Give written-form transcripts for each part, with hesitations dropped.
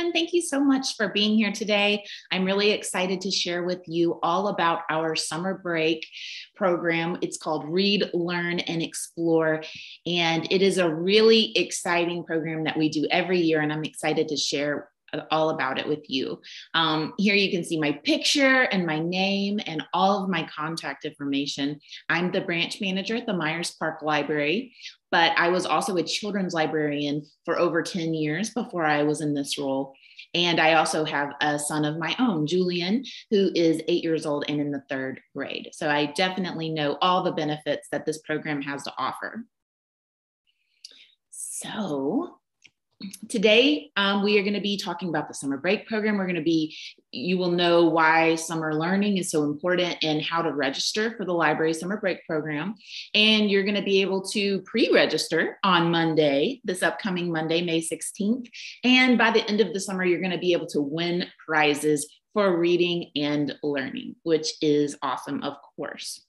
everyone. Thank you so much for being here today. I'm really excited to share with you all about our summer break program. It's called Read, Learn, and Explore. And it is a really exciting program that we do every year. And I'm excited to share all about it with you. Here you can see my picture and my name and all of my contact information. I'm the branch manager at the Myers Park Library, but I was also a children's librarian for over 10 years before I was in this role. And I also have a son of my own, Julian, who is 8 years old and in the 3rd grade. So I definitely know all the benefits that this program has to offer. So today, we are going to be talking about the summer break program. You will know why summer learning is so important and how to register for the library summer break program. And you're going to be able to pre-register on Monday, this upcoming Monday, May 16th. And by the end of the summer, you're going to be able to win prizes for reading and learning, which is awesome, of course.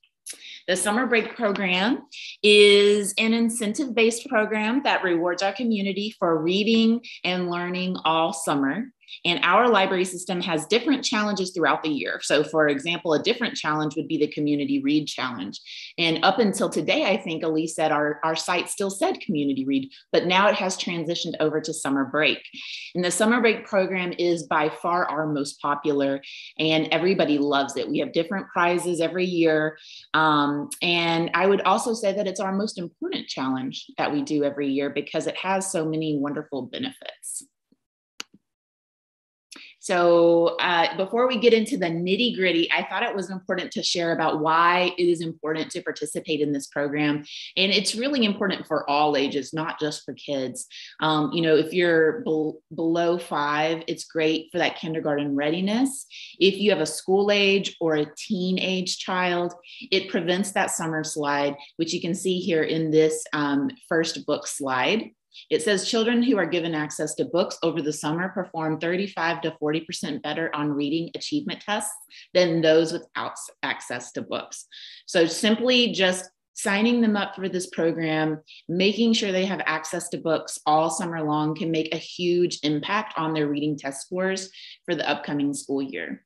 The summer break program is an incentive-based program that rewards our community for reading and learning all summer. And our library system has different challenges throughout the year. So for example, a different challenge would be the Community Read Challenge. And up until today, I think Elise said our site still said Community Read, but now it has transitioned over to summer break. And the summer break program is by far our most popular and everybody loves it. We have different prizes every year. And I would also say that it's our most important challenge that we do every year because it has so many wonderful benefits. So before we get into the nitty gritty, I thought it was important to share about why it is important to participate in this program. And it's really important for all ages, not just for kids. If you're below 5, it's great for that kindergarten readiness. If you have a school age or a teenage child, it prevents that summer slide, which you can see here in this first book slide. It says children who are given access to books over the summer perform 35 to 40% better on reading achievement tests than those without access to books. So simply just signing them up for this program, making sure they have access to books all summer long can make a huge impact on their reading test scores for the upcoming school year.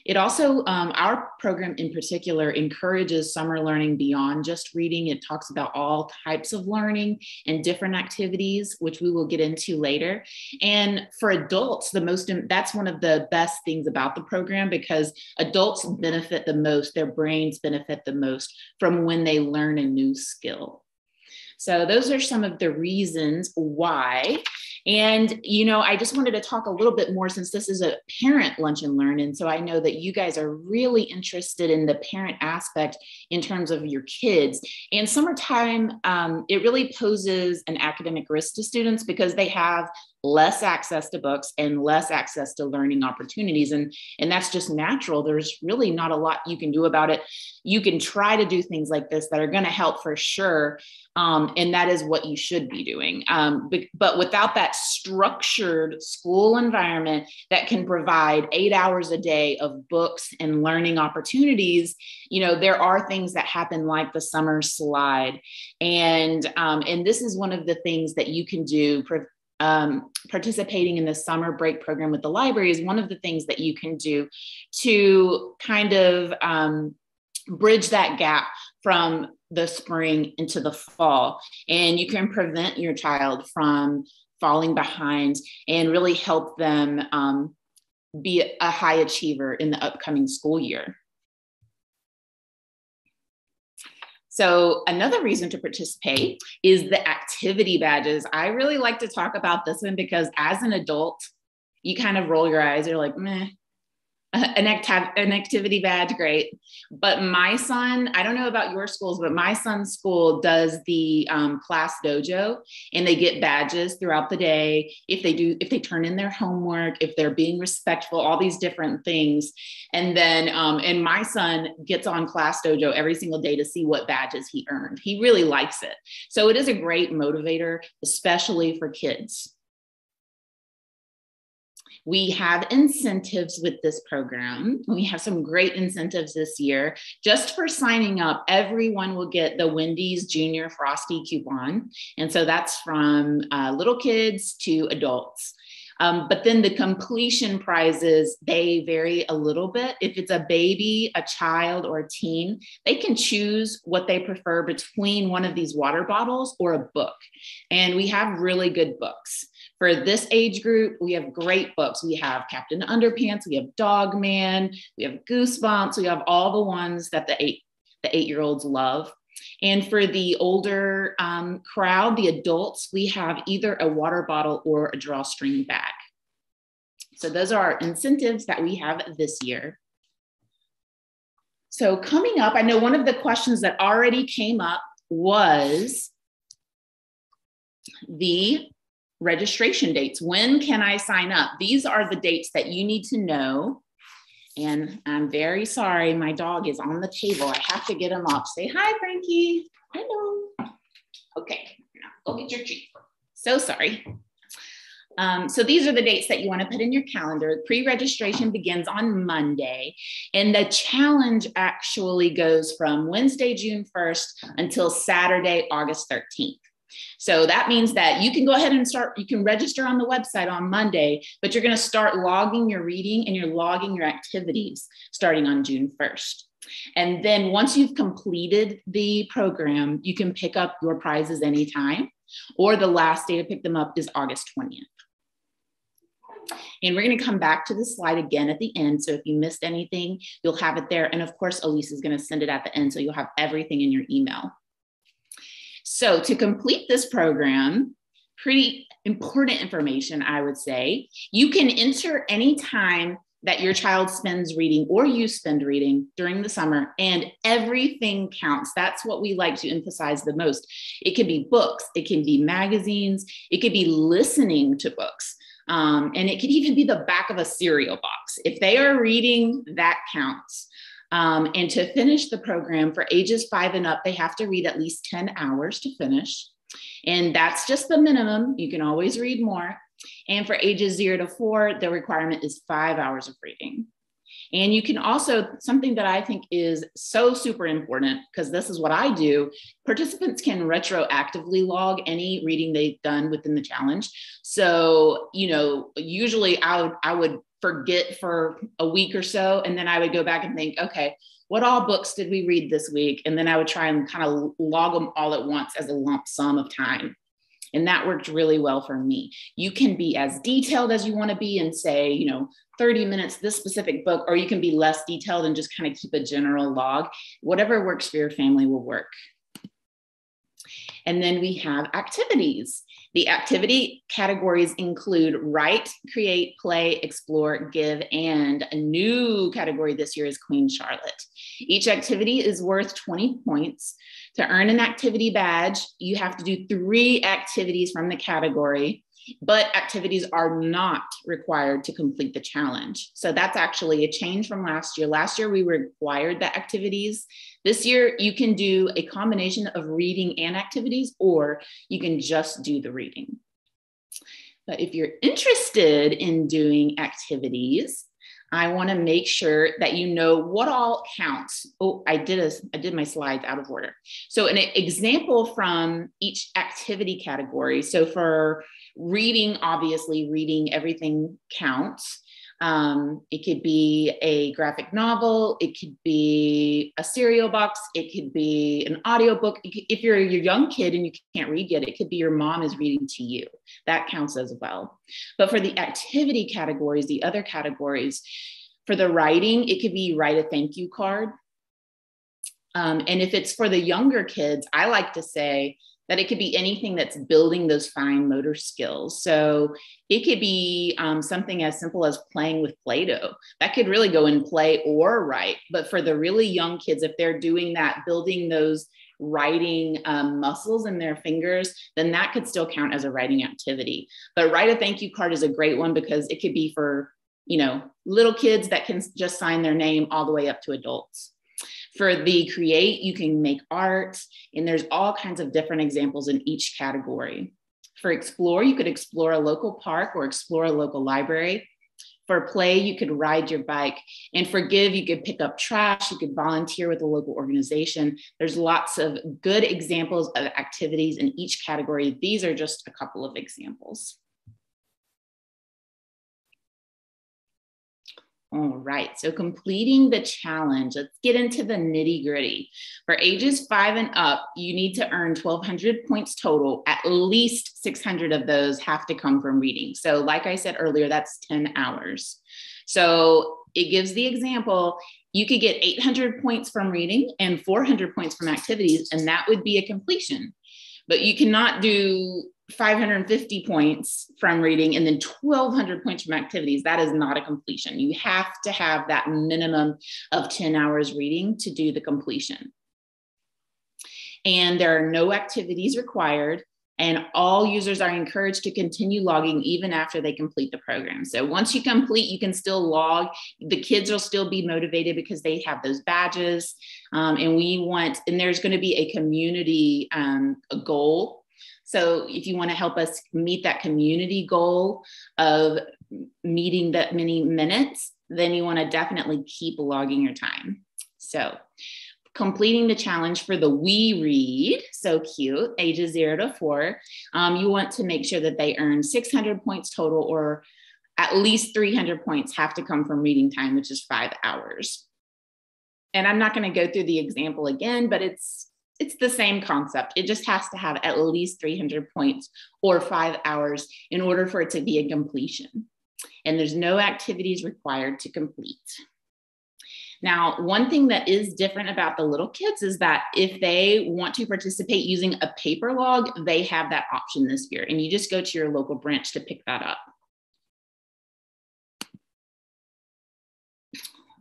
It also, our program in particular, encourages summer learning beyond just reading. It talks about all types of learning and different activities, which we will get into later. And for adults, that's one of the best things about the program because adults benefit the most, their brains benefit the most from when they learn a new skill. So those are some of the reasons why. And, I just wanted to talk a little bit more since this is a parent lunch and learn. And so I know that you guys are really interested in the parent aspect in terms of your kids. And summertime, it really poses an academic risk to students because they have less access to books and less access to learning opportunities. And that's just natural. There's really not a lot you can do about it. You can try to do things like this that are going to help for sure. And that is what you should be doing. But without that structured school environment that can provide 8 hours a day of books and learning opportunities, there are things that happen like the summer slide. And this is one of the things that you can do. Participating in the summer break program with the library is one of the things that you can do to kind of bridge that gap from the spring into the fall. And you can prevent your child from falling behind and really help them be a high achiever in the upcoming school year. So another reason to participate is the activity badges. I really like to talk about this one because as an adult, you kind of roll your eyes. You're like, meh, an activity badge, great. But my son, I don't know about your schools, but my son's school does the class dojo, and they get badges throughout the day if they turn in their homework, if they're being respectful, all these different things. And then, and my son gets on class dojo every single day to see what badges he earned. He really likes it. So it is a great motivator, especially for kids. We have incentives with this program. We have some great incentives this year. Just for signing up, everyone will get the Wendy's Junior Frosty coupon. And so that's from little kids to adults. But then the completion prizes, they vary a little bit. If it's a baby, a child, or a teen, they can choose what they prefer between one of these water bottles or a book. And we have really good books. For this age group, we have great books. We have Captain Underpants, we have Dog Man, we have Goosebumps, we have all the ones that the eight-year-olds love. And for the older crowd, the adults, we have either a water bottle or a drawstring bag. So those are our incentives that we have this year. So coming up, I know one of the questions that already came up was the registration dates. When can I sign up? These are the dates that you need to know. And I'm very sorry, my dog is on the table. I have to get him up. Say hi, Frankie. Hello. Okay, now go get your treat. So sorry. So these are the dates that you want to put in your calendar. Pre-registration begins on Monday, and the challenge actually goes from Wednesday, June 1st until Saturday, August 13th. So that means that you can go ahead and you can register on the website on Monday, but you're going to start logging your reading and you're logging your activities starting on June 1st. And then once you've completed the program, you can pick up your prizes anytime, or the last day to pick them up is August 20th. And we're going to come back to this slide again at the end. So if you missed anything, you'll have it there. And of course, Elise is going to send it at the end, so you'll have everything in your email. So to complete this program, pretty important information, I would say, you can enter any time that your child spends reading or you spend reading during the summer, and everything counts. That's what we like to emphasize the most. It can be books, it can be magazines, it could be listening to books, and it could even be the back of a cereal box. If they are reading, that counts. And to finish the program for ages 5 and up, they have to read at least 10 hours to finish. And that's just the minimum. You can always read more. And for ages 0 to 4, the requirement is 5 hours of reading. And you can also, something that I think is so super important, because this is what I do, participants can retroactively log any reading they've done within the challenge. So, usually I would forget for a week or so, and then I would go back and think, okay, what all books did we read this week? And then I would try and kind of log them all at once as a lump sum of time. And that worked really well for me. You can be as detailed as you want to be and say, 30 minutes, this specific book, or you can be less detailed and just kind of keep a general log. Whatever works for your family will work. And then we have activities. The activity categories include write, create, play, explore, give, and a new category this year is Queen Charlotte. Each activity is worth 20 points. To earn an activity badge, you have to do 3 activities from the category, but activities are not required to complete the challenge. So that's actually a change from last year. Last year, we required the activities. This year, you can do a combination of reading and activities, or you can just do the reading. But if you're interested in doing activities, I want to make sure that you know what all counts. Oh, I did my slides out of order. So an example from each activity category. So for reading, obviously reading everything counts. It could be a graphic novel, it could be a cereal box, it could be an audiobook. If you're a young kid and you can't read yet, it could be your mom is reading to you. That counts as well. But for the activity categories, the other categories, for the writing, it could be write a thank you card. And if it's for the younger kids, I like to say that it could be anything that's building those fine motor skills. So it could be something as simple as playing with Play-Doh. That could really go in play or write. But for the really young kids, if they're doing that, building those writing muscles in their fingers, then that could still count as a writing activity. But write a thank you card is a great one because it could be for, little kids that can just sign their name all the way up to adults. For the create, you can make art, and there's all kinds of different examples in each category. For explore, you could explore a local park or explore a local library. For play, you could ride your bike. And for give, you could pick up trash, you could volunteer with a local organization. There's lots of good examples of activities in each category. These are just a couple of examples. All right, so completing the challenge, let's get into the nitty gritty. For ages 5 and up, you need to earn 1,200 points total. At least 600 of those have to come from reading. So like I said earlier, that's 10 hours. So it gives the example, you could get 800 points from reading and 400 points from activities, and that would be a completion. But you cannot do 550 points from reading and then 1,200 points from activities. That is not a completion. You have to have that minimum of 10 hours reading to do the completion. And there are no activities required, and all users are encouraged to continue logging even after they complete the program. So once you complete, you can still log. The kids will still be motivated because they have those badges. And there's going to be a community goal. So if you want to help us meet that community goal of meeting that many minutes, then you want to definitely keep logging your time. So completing the challenge for the We Read, so cute, ages 0 to 4, you want to make sure that they earn 600 points total, or at least 300 points have to come from reading time, which is 5 hours. And I'm not going to go through the example again, but it's the same concept. It just has to have at least 300 points or 5 hours in order for it to be a completion. And there's no activities required to complete. Now, one thing that is different about the little kids is that if they want to participate using a paper log, they have that option this year, and you just go to your local branch to pick that up.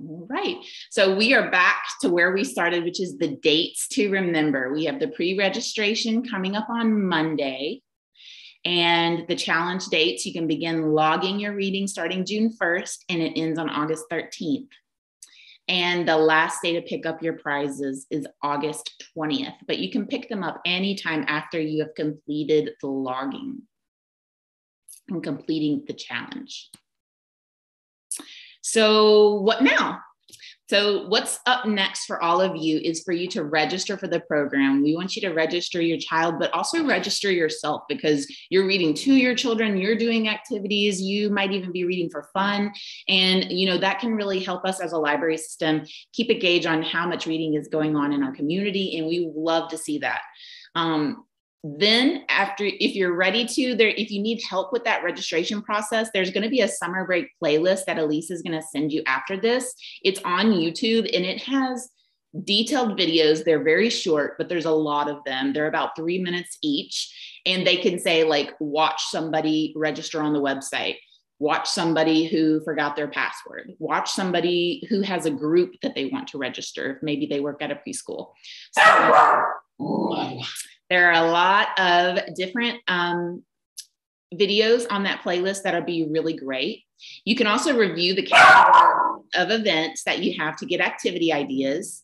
All right, so we are back to where we started, which is the dates to remember. We have the pre-registration coming up on Monday, and the challenge dates, you can begin logging your reading starting June 1st, and it ends on August 13th. And the last day to pick up your prizes is August 20th, but you can pick them up anytime after you have completed the logging and completing the challenge. So what now? So what's up next for all of you is for you to register for the program. We want you to register your child, but also register yourself, because you're reading to your children, you're doing activities, you might even be reading for fun. And that can really help us as a library system keep a gauge on how much reading is going on in our community. And we would love to see that. Then if you're ready to, if you need help with that registration process, there's going to be a summer break playlist that Elise is going to send you after this. It's on YouTube, and it has detailed videos. They're very short, but there's a lot of them. They're about 3 minutes each. And they can say, like, watch somebody register on the website, watch somebody who forgot their password, watch somebody who has a group that they want to register, if maybe they work at a preschool. So, there are a lot of different videos on that playlist that'll be really great. You can also review the calendar of events that you have to get activity ideas.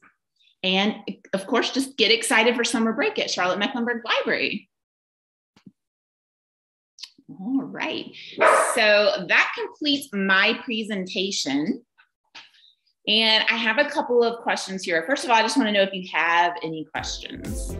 And of course, just get excited for summer break at Charlotte-Mecklenburg Library. All right, so that completes my presentation. And I have a couple of questions here. First of all, I just want to know if you have any questions.